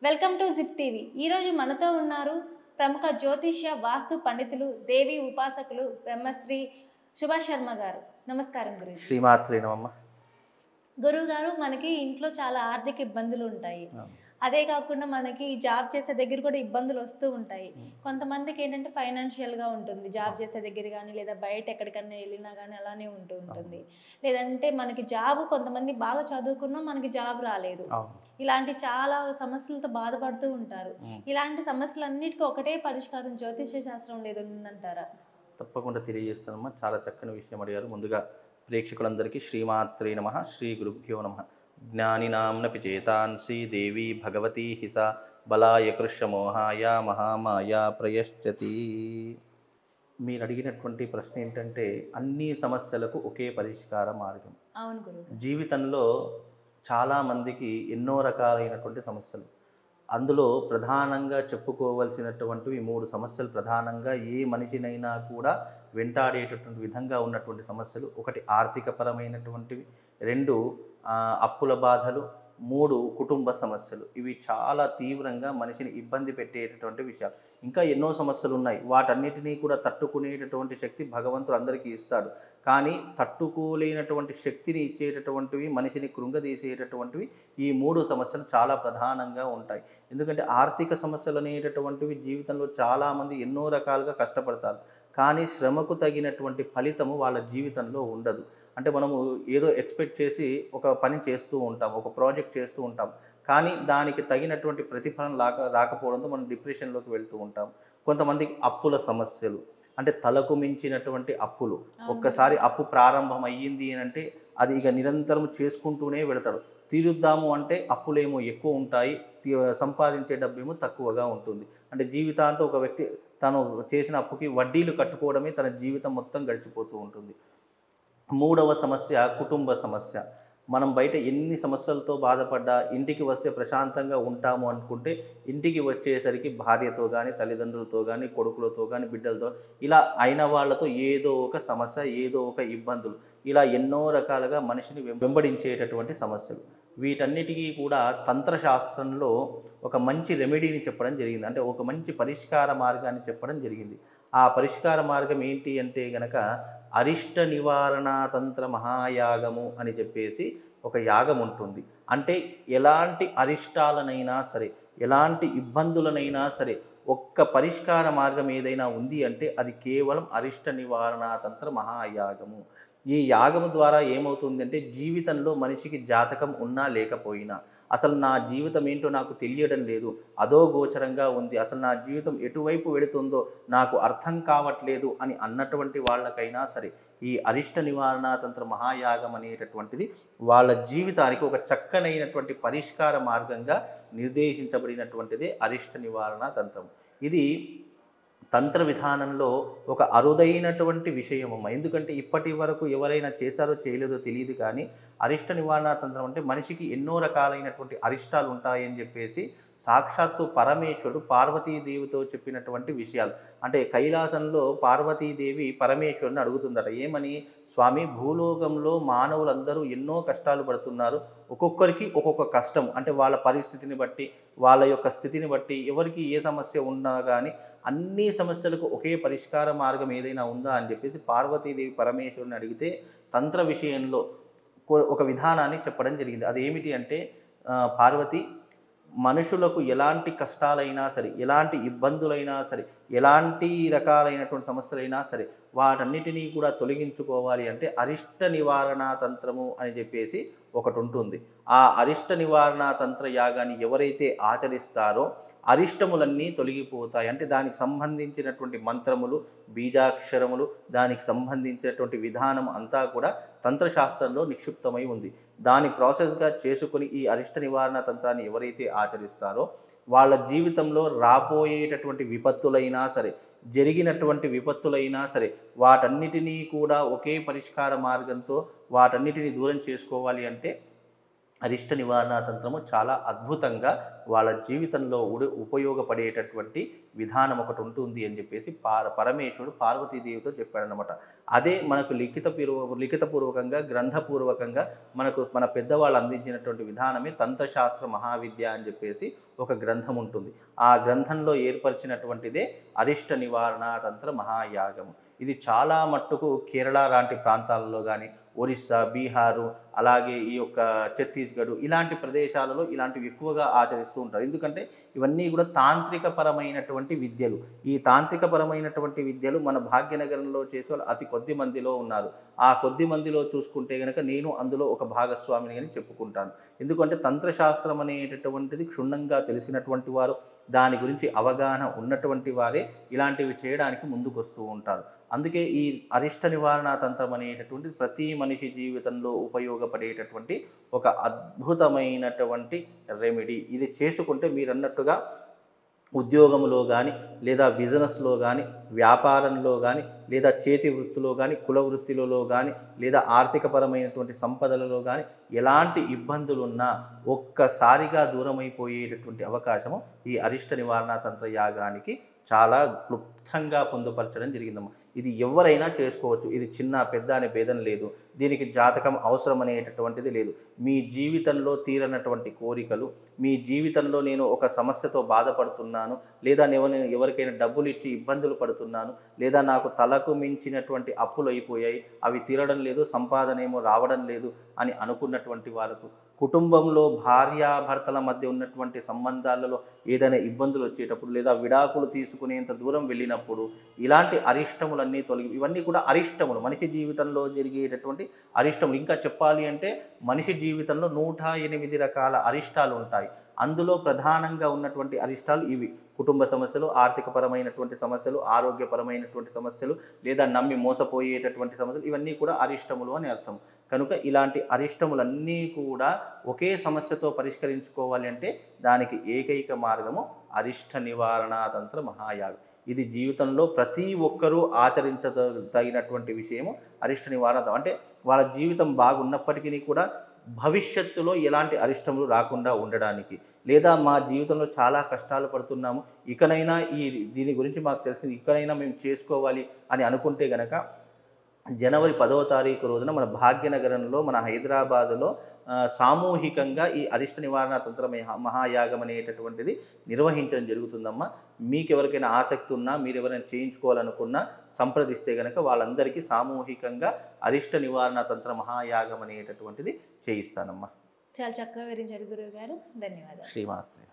Welcome to zip TV. ఈరోజు మనతో ఉన్నారు ప్రముఖ జ్యోతిష్య వాస్తు పండితులు, దేవి ఉపాసకులు బ్రహ్మశ్రీ సుభాష్ శర్మ గారు. నమస్కారం గురుజీ. శ్రీమాత్రే నమః. గురువు గారు, మనకి ఇంట్లో చాలా ఆర్థిక ఇబ్బందులు ఉంటాయి. అదే కాకుండా మనకి జాబ్ చేసే దగ్గర కూడా ఇబ్బందులు వస్తూ ఉంటాయి. కొంతమందికి ఏంటంటే ఫైనాన్షియల్గా ఉంటుంది, జాబ్ చేసే దగ్గర కానీ లేదా బయట ఎక్కడికన్నా వెళ్ళినా కానీ అలానే ఉంటుంది. లేదంటే మనకి జాబ్, కొంతమంది బాగా చదువుకున్నా మనకి జాబ్ రాలేదు. ఇలాంటి చాలా సమస్యలతో బాధపడుతూ ఉంటారు. ఇలాంటి సమస్యలన్నిటికీ ఒకటే పరిష్కారం జ్యోతిష్య శాస్త్రం లేదు ఉందంటారా? తప్పకుండా తెలియజేస్తానమ్మా. చాలా చక్కని విషయం అడిగారు. ముందుగా ప్రేక్షకులందరికీ శ్రీమాత్రే నమః, శ్రీ గురుభ్యో నమః. జ్ఞానినాంనపి చేతాంసి దేవి భగవతి హిస బలాయ కృష్ణమోహాయ మహామాయా ప్రయశ్చతి. మీరు అడిగినటువంటి ప్రశ్న ఏంటంటే, అన్ని సమస్యలకు ఒకే పరిష్కార మార్గం. అవును గురువు. జీవితంలో చాలామందికి ఎన్నో రకాలైనటువంటి సమస్యలు, అందులో ప్రధానంగా చెప్పుకోవలసినటువంటివి 3 సమస్యలు ప్రధానంగా ఏ మనిషినైనా కూడా వెంటాడేటటువంటి విధంగా ఉన్నటువంటి సమస్యలు. ఒకటి ఆర్థికపరమైనటువంటివి, 2 అప్పుల బాధలు, 3 కుటుంబ సమస్యలు. ఇవి చాలా తీవ్రంగా మనిషిని ఇబ్బంది పెట్టేటటువంటి విషయాలు. ఇంకా ఎన్నో సమస్యలు ఉన్నాయి. వాటన్నిటినీ కూడా తట్టుకునేటటువంటి శక్తి భగవంతుడు అందరికీ ఇస్తాడు. కానీ తట్టుకోలేనటువంటి శక్తిని ఇచ్చేటటువంటివి, మనిషిని కృంగదీసేటటువంటివి ఈ 3 సమస్యలు చాలా ప్రధానంగా ఉంటాయి. ఎందుకంటే ఆర్థిక సమస్యలు అనేటటువంటివి జీవితంలో చాలామంది ఎన్నో రకాలుగా కష్టపడతారు. కానీ శ్రమకు తగినటువంటి ఫలితము వాళ్ళ జీవితంలో ఉండదు. అంటే మనము ఏదో ఎక్స్పెక్ట్ చేసి ఒక పని చేస్తూ ఉంటాం, ఒక ప్రాజెక్ట్ చేస్తూ ఉంటాం. కానీ దానికి తగినటువంటి ప్రతిఫలం రాకపోవడంతో మనం డిప్రెషన్లోకి వెళ్తూ ఉంటాం. కొంతమందికి అప్పుల సమస్యలు, అంటే తలకు మించినటువంటి అప్పులు. ఒక్కసారి అప్పు ప్రారంభం అయ్యింది అని అంటే అది ఇక నిరంతరం చేసుకుంటూనే వెళతాడు. తీరుద్దాము అంటే అప్పులేమో ఎక్కువ ఉంటాయి, సంపాదించే డబ్బేమో తక్కువగా ఉంటుంది. అంటే జీవితాంతం ఒక వ్యక్తి తను చేసిన అప్పుకి వడ్డీలు కట్టుకోవడమే తన జీవితం మొత్తం గడిచిపోతూ ఉంటుంది. 3వ సమస్య కుటుంబ సమస్య. మనం బయట ఎన్ని సమస్యలతో బాధపడ్డా ఇంటికి వస్తే ప్రశాంతంగా ఉంటాము అనుకుంటే, ఇంటికి వచ్చేసరికి భార్యతో కానీ, తల్లిదండ్రులతో కానీ, కొడుకులతో కానీ, బిడ్డలతో ఇలా అయిన వాళ్ళతో ఏదో ఒక సమస్య, ఏదో ఒక ఇబ్బందులు, ఇలా ఎన్నో రకాలుగా మనిషిని వెంబడించేటటువంటి సమస్యలు. వీటన్నిటికీ కూడా తంత్రశాస్త్రంలో ఒక మంచి రెమెడీని చెప్పడం జరిగింది. అంటే ఒక మంచి పరిష్కార మార్గాన్ని చెప్పడం జరిగింది. ఆ పరిష్కార మార్గం ఏంటి అంటే గనక అరిష్ట నివారణ తంత్ర మహాయాగము అని చెప్పేసి ఒక యాగం ఉంటుంది. అంటే ఎలాంటి అరిష్టాలనైనా సరే, ఎలాంటి ఇబ్బందులనైనా సరే, ఒక్క పరిష్కార మార్గం ఏదైనా ఉంది అంటే అది కేవలం అరిష్ట నివారణ తంత్ర మహాయాగము. ఈ యాగము ద్వారా ఏమవుతుందంటే, జీవితంలో మనిషికి జాతకం ఉన్నా లేకపోయినా, అసలు నా జీవితం ఏంటో నాకు తెలియడం లేదు, అదో గోచరంగా ఉంది, అసలు నా జీవితం ఎటువైపు వెళుతుందో నాకు అర్థం కావట్లేదు అని అన్నటువంటి వాళ్ళకైనా సరే, ఈ అరిష్ట నివారణ తంత్ర మహాయాగం అనేటటువంటిది వాళ్ళ జీవితానికి ఒక చక్కనైనటువంటి పరిష్కార మార్గంగా నిర్దేశించబడినటువంటిదే అరిష్ట నివారణ తంత్రం. ఇది తంత్ర విధానంలో ఒక అరుదైనటువంటి విషయమమ్మ. ఎందుకంటే ఇప్పటి వరకు ఎవరైనా చేశారో చేయలేదో తెలియదు, కానీ అరిష్ట నివారణ తంత్రం అంటే మనిషికి ఎన్నో రకాలైనటువంటి అరిష్టాలు ఉంటాయని చెప్పేసి సాక్షాత్తు పరమేశ్వరుడు పార్వతీదేవితో చెప్పినటువంటి విషయాలు. అంటే కైలాసంలో పార్వతీదేవి పరమేశ్వరుని అడుగుతుందట, ఏమని? స్వామి, భూలోకంలో మానవులందరూ ఎన్నో కష్టాలు పడుతున్నారు, ఒక్కొక్కరికి ఒక్కొక్క కష్టం, అంటే వాళ్ళ పరిస్థితిని బట్టి, వాళ్ళ యొక్క స్థితిని బట్టి ఎవరికి ఏ సమస్య ఉన్నా కానీ అన్ని సమస్యలకు ఒకే పరిష్కార మార్గం ఏదైనా ఉందా అని చెప్పేసి పార్వతీదేవి పరమేశ్వరుని అడిగితే తంత్ర విషయంలో ఒక విధానాన్ని చెప్పడం జరిగింది. అదేమిటి అంటే, పార్వతి, మనుషులకు ఎలాంటి కష్టాలైనా సరే, ఎలాంటి ఇబ్బందులైనా సరే, ఎలాంటి రకాలైనటువంటి సమస్యలైనా సరే, వాటన్నిటినీ కూడా తొలగించుకోవాలి అంటే అరిష్ట నివారణ తంత్రము అని చెప్పేసి ఒకటి ఉంటుంది. ఆ అరిష్ట నివారణ తంత్ర యాగాన్ని ఎవరైతే ఆచరిస్తారో అరిష్టములన్నీ తొలగిపోతాయి. అంటే దానికి సంబంధించినటువంటి మంత్రములు, బీజాక్షరములు, దానికి సంబంధించినటువంటి విధానం అంతా కూడా తంత్రశాస్త్రంలో నిక్షిప్తమై ఉంది. దాని ప్రాసెస్గా చేసుకుని ఈ అరిష్ట నివారణ తంత్రాన్ని ఎవరైతే ఆచరిస్తారో వాళ్ళ జీవితంలో రాబోయేటటువంటి విపత్తులైనా సరే, జరిగినటువంటి విపత్తులైనా సరే, వాటన్నిటినీ కూడా ఒకే పరిష్కార మార్గంతో వాటన్నిటిని దూరం చేసుకోవాలి అంటే అరిష్ట నివారణ తంత్రము చాలా అద్భుతంగా వాళ్ళ జీవితంలో ఉపయోగపడేటటువంటి విధానం ఒకటి ఉంటుంది అని చెప్పేసి పరమేశ్వరుడు పార్వతీదేవితో చెప్పాడనమాట. అదే మనకు లిఖితపూర్వకంగా గ్రంథపూర్వకంగా మన పెద్దవాళ్ళు అందించినటువంటి విధానమే తంత్రశాస్త్ర మహావిద్య అని చెప్పేసి ఒక గ్రంథం ఉంటుంది. ఆ గ్రంథంలో ఏర్పరిచినటువంటిదే అరిష్ట నివారణ తంత్ర మహాయాగము. ఇది చాలా మట్టుకు కేరళ లాంటి ప్రాంతాలలో కానీ, ఒరిస్సా, బీహారు, అలాగే ఈ యొక్క ఛత్తీస్గఢ్ ఇలాంటి ప్రదేశాలలో ఇలాంటివి ఎక్కువగా ఆచరిస్తూ ఉంటారు. ఎందుకంటే ఇవన్నీ కూడా తాంత్రికపరమైనటువంటి విద్యలు. ఈ తాంత్రికపరమైనటువంటి విద్యలు మన భాగ్యనగరంలో చేసే వాళ్ళు అతి కొద్ది మందిలో ఉన్నారు. ఆ కొద్ది మందిలో చూసుకుంటే కనుక నేను అందులో ఒక భాగస్వామిని అని చెప్పుకుంటాను. ఎందుకంటే తంత్రశాస్త్రం అనేటటువంటిది క్షుణ్ణంగా తెలిసినటువంటి వారు, దాని గురించి అవగాహన ఉన్నటువంటి వారే ఇలాంటివి చేయడానికి ముందుకు వస్తూ ఉంటారు. అందుకే ఈ అరిష్ట నివారణ తంత్రం అనేటటువంటిది ప్రతి మనిషి జీవితంలో ఉపయోగపడేటటువంటి ఒక అద్భుతమైనటువంటి రెమెడీ. ఇది చేసుకుంటే మీరన్నట్టుగా ఉద్యోగంలో కానీ, లేదా బిజినెస్లో కానీ, వ్యాపారంలో కానీ, లేదా చేతి వృత్తిలో కానీ, కుల వృత్తిలలో కానీ, లేదా ఆర్థికపరమైనటువంటి సంపదలలో కానీ ఎలాంటి ఇబ్బందులున్నా ఒక్కసారిగా దూరమైపోయేటటువంటి అవకాశము ఈ అరిష్ట నివారణ తంత్ర యాగానికి చాలా క్లుప్తంగా పొందుపరచడం జరిగిందమ్మా. ఇది ఎవరైనా చేసుకోవచ్చు. ఇది చిన్న పెద్ద అనే భేదం లేదు. దీనికి జాతకం అవసరం అనేటటువంటిది లేదు. మీ జీవితంలో తీరనటువంటి కోరికలు, మీ జీవితంలో నేను ఒక సమస్యతో బాధపడుతున్నాను, లేదా నేను ఎవరికైనా డబ్బులు ఇచ్చి ఇబ్బందులు పడుతున్నాను, లేదా నాకు తలకు మించినటువంటి అప్పులు అయిపోయాయి, అవి తీరడం లేదు, సంపాదన ఏమో రావడం లేదు అని అనుకున్నటువంటి వాళ్ళకు, కుటుంబంలో భార్యాభర్తల మధ్య ఉన్నటువంటి సంబంధాలలో ఏదైనా ఇబ్బందులు వచ్చేటప్పుడు, లేదా విడాకులు తీసుకునేంత దూరం వెళ్ళినప్పుడు ఇలాంటి అరిష్టములన్నీ తొలగి, ఇవన్నీ కూడా అరిష్టములు, మనిషి జీవితంలో జరిగేటటువంటి అరిష్టములు. ఇంకా చెప్పాలి అంటే మనిషి జీవితంలో 108 రకాల అరిష్టాలు ఉంటాయి. అందులో ప్రధానంగా ఉన్నటువంటి అరిష్టాలు ఇవి: కుటుంబ సమస్యలు, ఆర్థికపరమైనటువంటి సమస్యలు, ఆరోగ్యపరమైనటువంటి సమస్యలు, లేదా నమ్మి మోసపోయేటటువంటి సమస్యలు, ఇవన్నీ కూడా అరిష్టములు అని అర్థం. కనుక ఇలాంటి అరిష్టములన్నీ కూడా ఒకే సమస్యతో పరిష్కరించుకోవాలి అంటే దానికి ఏకైక మార్గము అరిష్ట నివారణ తంత్ర మహాయాగం. ఇది జీవితంలో ప్రతి ఒక్కరూ ఆచరించదగినటువంటి విషయము అరిష్ట నివారణ. అంటే వాళ్ళ జీవితం బాగున్నప్పటికీ కూడా భవిష్యత్తులో ఎలాంటి అరిష్టములు రాకుండా ఉండడానికి, లేదా మా జీవితంలో చాలా కష్టాలు పడుతున్నాము, ఇకనైనా దీని గురించి మాకు తెలిసింది, ఇకనైనా మేము చేసుకోవాలి అని అనుకుంటే గనక జనవరి 10వ తారీఖు రోజున మన భాగ్యనగరంలో, మన హైదరాబాదులో సామూహికంగా ఈ అరిష్ట నివారణ తంత్ర మహాయాగం అనేటటువంటిది నిర్వహించడం జరుగుతుందమ్మా. మీకు ఎవరికైనా ఆసక్తి ఉన్నా, మీరు ఎవరైనా చేయించుకోవాలనుకున్నా సంప్రదిస్తే కనుక వాళ్ళందరికీ సామూహికంగా అరిష్ట నివారణ తంత్ర మహాయాగం అనేటటువంటిది చేయిస్తానమ్మా. చాలా చక్కగా వివరించారు గురువు గారు. ధన్యవాదాలు. శ్రీమాత్రే.